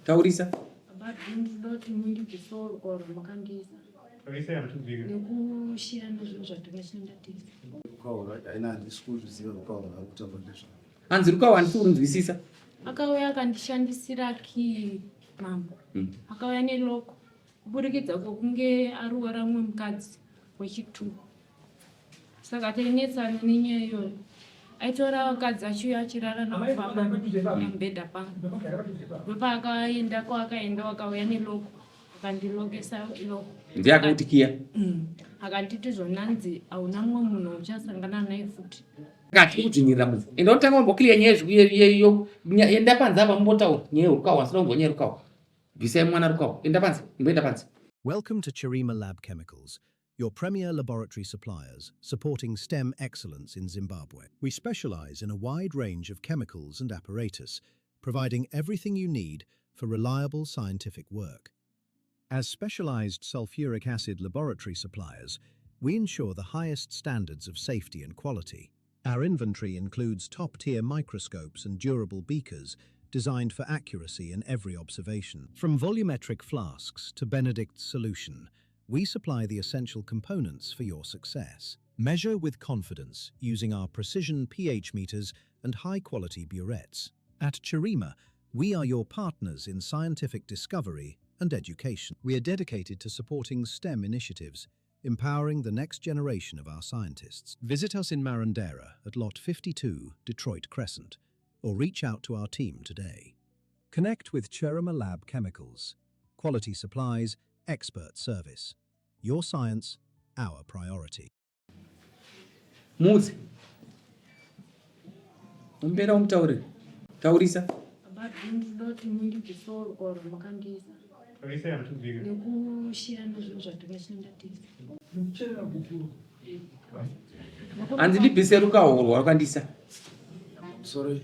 Taurisa. Ndoti MUDIKI or Akandiisa nekushira nezvinhu zvatakashanda tese. Rukawo haina handisi kuziva Rukawo akutaura ndezvo. Hanzi Rukawo handisi kunzwisisa. Akauya akandishandisira ki MAMBO. Akauya neloko kuburikidza kwokunge arwara mumwe mukadzi wechitu. Saka tainetsana nenyaya iyoyo. Aitora vakadzi achiuya achirara paMAMBO Bedha Pamu. Ndopaakaenda kwakaenda wakauya neloko akandilokesa iloko. Ndiye Akati Kiya. Akanditi zvonanzi hauna mumwe munhu uchasangana naye futi. Ngati kudzinyirira mudzi. Ende utanga mbokliya nyezviyo enda panze apa mbotaura nyaya Rukawo asina kumbonyaya Rukawo. Bvisai mwana Rukawo. Enda panze, mboenda panze. Welcome to Cherima Lab Chemicals, your premier laboratory suppliers supporting STEM excellence in Zimbabwe. We specialize in a wide range of chemicals and apparatus, providing everything you need for reliable scientific work. As specialized sulfuric acid laboratory suppliers, we ensure the highest standards of safety and quality. Our inventory includes top-tier microscopes and durable beakers designed for accuracy in every observation. From volumetric flasks to Benedict's solution, we supply the essential components for your success. Measure with confidence using our precision pH meters and high-quality burettes. At Cherima, we are your partners in scientific discovery and education. We are dedicated to supporting STEM initiatives, empowering the next generation of our scientists. Visit us in Marandera at Lot 52, Detroit Crescent, or reach out to our team today. Connect with Cherima Lab Chemicals. Quality supplies, expert service. Your science, our priority. Mudzi. Umbera umtaurire. Taurisa. Ndoti MUDIKI or Akandiisa nekushira nezvinhu zvatakashanda tese. Hanzi ndibvise Rukawo rwakandiisa. Sorry.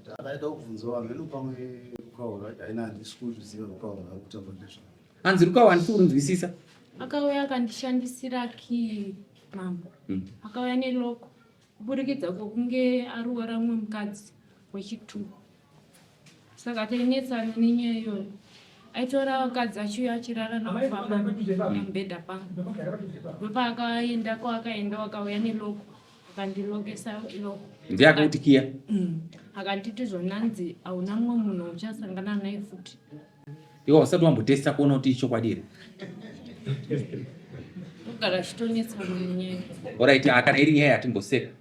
Ndakaita kubvunzawo hameno pamwe Rukawo haina handisi kuziva Rukawo akutaura ndezvo. Hanzi Rukawo handisi kunzwisisa. Akauya akandishandisira ki MAMBO. Akauya neloko kuburikidza kwokunge arwara mumwe mukadzi wechitu. Saka tainetsana nenyaya iyoyo. Aitora vakadzi achiuya achirara paMAMBO Bedha Pamu. Ndopaakaenda kwakaenda wakauya neloko akandilokesa iloko. Ndiye Akati Kiya. Akanditi zvonanzi hauna mumwe munhu uchasangana naye futi. Iwo usati wambotesta kuona kuti ichokwadi here. Kugara chitonetsana nenyaya. Alright, kana iri nyaya yatimboseka.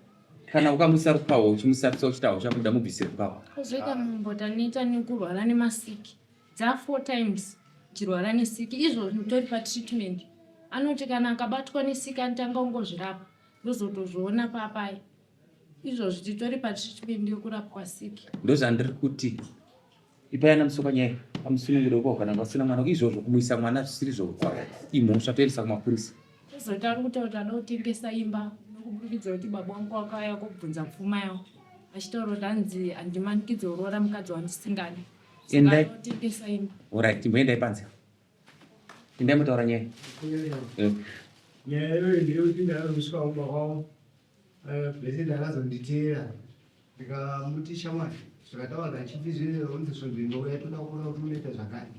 Kana ukamuisa Rukawo uchimusarisa uchitawo chabuda mubvise Rukawo. Kozoita mumbota neta nekurwara nemasiki. 4 times chirwara nesiki. Izvo zvitori patreatment. Anoti kana akabatwa nesiki anotanga kungozvirapa. Ndozotozviona papai. Izvo zvitori patreatment yokurapwa siki. Ndozvandiri kuti ipayana musoka nyaya pamusunungiro uko kana pasina mwana izvozvo kumuisa mwana zvisiri zvokwadi. Imhosva toendesa kumapurisa. Kozoita ari kutaura ada kutengesa imba. Kuburikidza kuti baba vangu vakauya kubvunza pfuma yavo achitaura kuti hanzi handimanikidze kuroora mukadzi wandisingadi. Endai. Tengesa imba. Alright, imboendai panze. Endai mutaura nyaya. Nyaya iyoyo ndeyekuti ndakaruswa kumba kwavo. Plese ndakazonditeera ndikamuti shamwari zvakataura achipizvironzeswa nzvimbo yatoda kuona kuti unoita zvakare.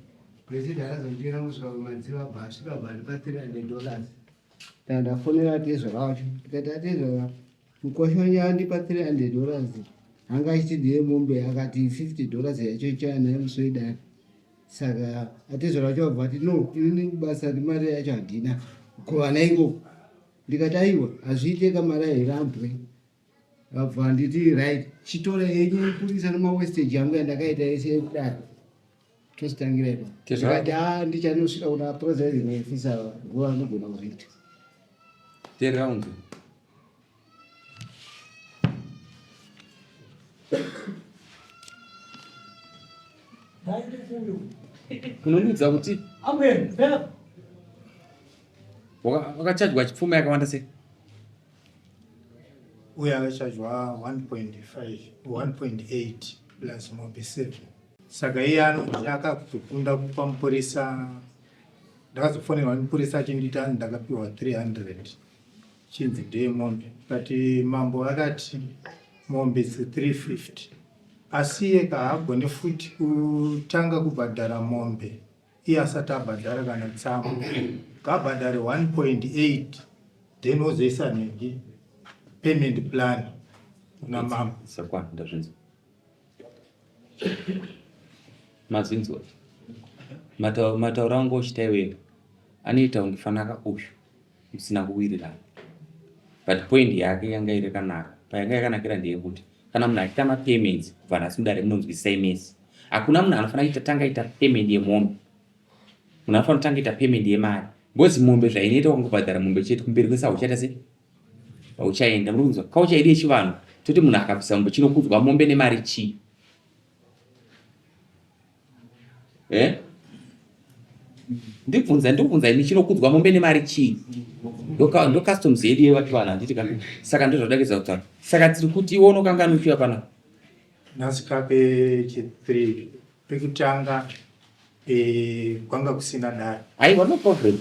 Plese ndakazonditeera kusvika kumadziva abva asvika abva ndipa $300. Ndafonera tezva vacho tikati atezva mukwashanya andipa $300 anga achiti ndiye mombe akati $50 yacho chanaye muswedani. Saka atezva vacho vabva ati no ini basa remari yacho handina kuvana ingo. Ndikati aiwa hazviite kamari airambwe. Vabva nditi right chitora yenyu purisa nemawestage yangu yandakaita ese ekudaro tositangira ipa. Ndikati ndichanosvika kuna president officer nguva anogona kuzviita. Turn around. Unonudza kuti wakachajwa chipfuma yakawanda sei? Uya akachajwa 1.8 plus mombe 7. Saka iye anoti akakunda kupa mupurisa. Ndakazofonerwa nemupurisa achindita ndakapiwa 300. Chinzi ndeye mombe. Kati MAMBO akati mombe 350. asiye kaagone futi kutanga kubhadhara mombe iye asati abhadhara kana tsamu kabhadhare 1.8 then ozoisa nenge payment plan kuna MAMBO. Sakwa ndazvinzwa. Mazinzwa. Mataura angu ochitaiwe anoita kunge fanaka uyu musina kuwirirana. But point yake yanga iri kanaka. Payanga yakanakira ndeyekuti kana munhu achitama payments kubva nhasi mudare munonzwi SMS. Hakuna munhu anofanira kuita tanga ita payment yemombe. Munhu anofanira kutanga ita payment yemari. Ngozi mombe zvainoita kungobhadhara mombe chete kumberi kwesa uchaita sei? Uchaenda murunzwa. Kauchaidi yechivanhu toti munhu akabvisa mombe chinokudzwa mombe nemari chi. Ndibvunza ini chinokudzwa mombe nemari chi. Ndo customs yedu yevachivanhu handiti kana. Saka ndozvadakidza kutaura. Saka tiri kuti iwe unokanganwa uchiuya pana. Nhasi kape chi3 pekutanga kwanga kusina dare. Aiwa no problem.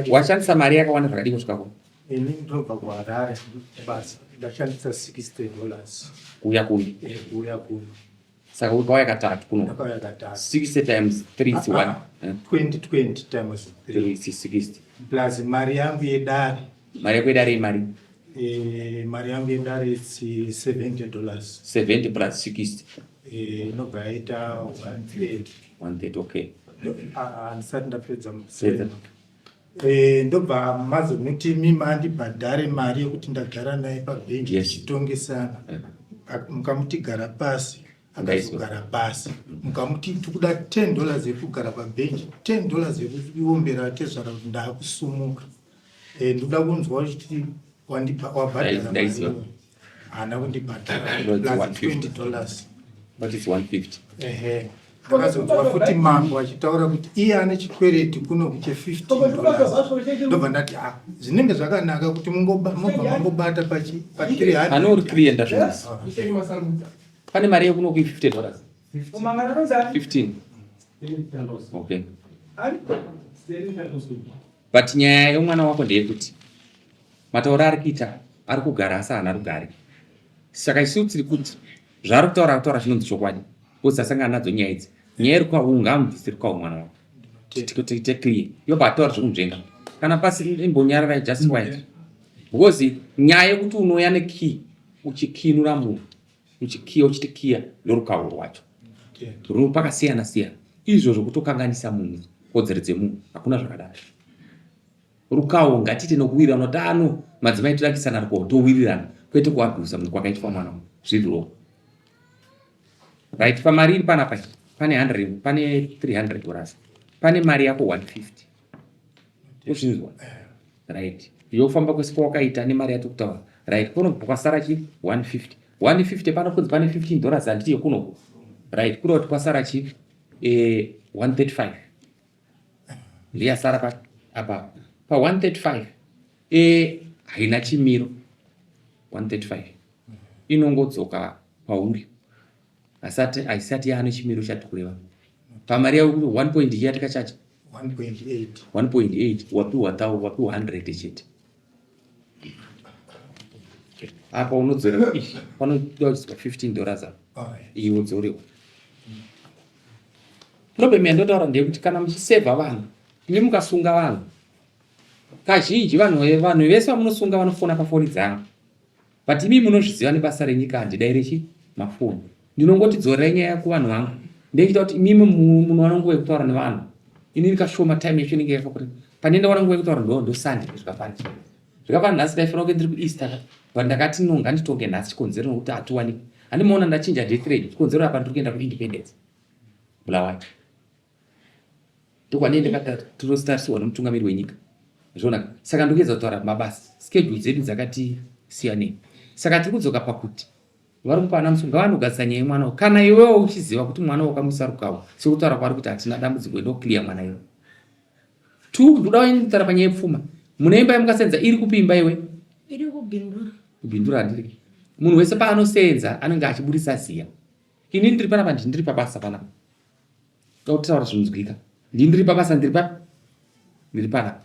Washandisa mari yakawanda zvakadii kusvikako? Ini ndobva kuHarare basi ndashandisa $60 kuuya kuno. Kuuya kuno. Saka ukauya katatu kuno. Ndakauya katatu. 60 times 3 is 1. 20 times 3 is 60. Plus mari yangu yedare. Mari yako yedare imari? Mari yangu yedare is $70. 70 plus 60. Inobva yaita 130, okay. Handisati ndapedza musere. Ndobva mazomuti mandibhadhare mari yekuti ndagara naye pabhenji tichitongesana. Mukamuti gara pasi akazogara pasi. Mukamuti tikuda $10 yekugara pabhenji, $10 yekuombera tezvara kuti ndakusumuka. Ndoda kunzwa kuti wabhadhara mari. Haana kundibhadhara $20. What is 150? Akazonzwa futi MAMBO achitaura kuti iye ane chikwereti kuno $15. Ndobva ndati zvinenge zvakanaka kuti mungobata pa300. Ano uri clear ndazvonasa. Pane mari yekuno kui $50. 15. Okay. But nyaya yomwana wako ndeyekuti mataura ari kuita ari kugara asi haana rugare. Saka isu tiri kuti zvari kutaura zvinonzi chokwadi. Usasangana nadzo nyaya idzi. Nyaya iri kwaunga amubvisiri kwawo mwana wako. Tite clear. Yobva ataura zvokunzvenga. Kana pasi imbonyarara just white. Because nyaya yekuti unouya nekey uchikinura munhu. Uchikiya uchiti kiya norukawo rwacho. Ruri pakasiyana siyana. Izvozvo kutokanganisa munhu. Kodzero dzemunhu. Hakuna zvakadaro. Rukawo ngatite nokuwira notano madzimai tidakisana rukawo towirirana. Kwete kuabhusa munhu kwakaitwa mwana wangu. Zviriwo. Right, pamari iri panapa pane 100, pane $300. Pane mari yako 150. Uzvinzwa? Right. Yofamba kwese kwakaita nemari yato kutaura. Right, kuno kwasara chi 150. 150 pano kunzi pane $15 handiti yokuno. Right, kuno kwasara chi 135. Ndiya sara pa apa. Pa 135. Haina chimiro. 135. Inongodzoka pauri. Aisati yaano chimiro chatikureva. Pamari yako 1.8 yatakachacha 1.8. 1.8 wapiwa 100 chete. Apa unodzora panododzwa $15 apa. Iwe udzorewa. Problem yandotaura ndeyekuti kana muchisevha vanhu, imi mukasunga vanhu. Kazhinji vanhu vese vamunosunga vanofona pafoni dzangu. But imi munozviziva nebasa renyika handidai rechi mafoni. Ndinongoti dzorera nyaya yako vanhu vangu. Ndechita kuti imimi munhu wanonguva yekutaura nevanhu. Ini ndikashoma time yacho inenge yakakura. Panenda wanonguva yekutaura ndosande zvakafana. Zvakafana nhasi ndaifanira kuti ndiri kuEaster. But ndakati nganditonge nhasi chikonzero nokuti hatiwanikwi. Handimaona ndachinja death rate. Chikonzero apa ndiri kuenda kuindependence. Bulawayo. Ndokwanei ndakati tostariswa nomutungamiri wenyika. Zvoona. Saka ndokeza kutaura mabasa. Schedule dzedu dzakati siyanei. Saka tiri kudzoka pakuti vari kupana musunga vanogadzisa nyaya yemwana wako. Kana iwewo uchiziva kuti mwana wakamuisa rukawo, sekutaura kwari kuti hatina dambudziko ndoclear mwana iwe. 2 ndoda kutaura panyaya yepfuma. Muneimba yamukasenza iri kupi imba iwe? Iri kubhindura. Kubhindura ndiri. Munhu wese paanosenza anenge achiburisa ziya. Ini ndiri panapa ndiri pabasa panapa. Ndokutaura zvinonzwika. Ndiri pabasa ndiri panapa.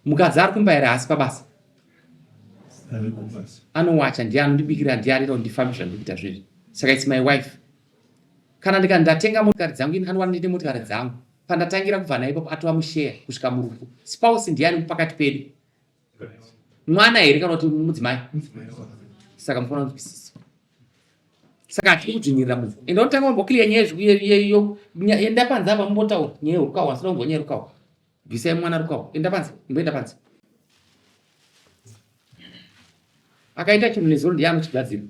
Mukadzi ari kumba here asi pabasa. Anowacha ndiye anondibikira ndiye arita kundifambisa ndikuita zvezvi. Saka it's my wife. Kana ndatenga motikari dzangu anowana ndine motikari dzangu. Pandatangira kubva naye ipapo atova mushare kusvika murufu. Spouse ndiani pakati pedu? Mwana here kana kuti mudzimai? Saka mufana kunzwisisa. Saka atiri kudzvinyirira munhu. Enda unotanga wamboclear nyaya enda panze apa mumbotaura nyaya Rukawo asina kumbonyaya Rukawo. Bvisai mwana Rukawo. Enda panze, mboenda panze. Akaita chinhu nezuro ndiye anochigadzira.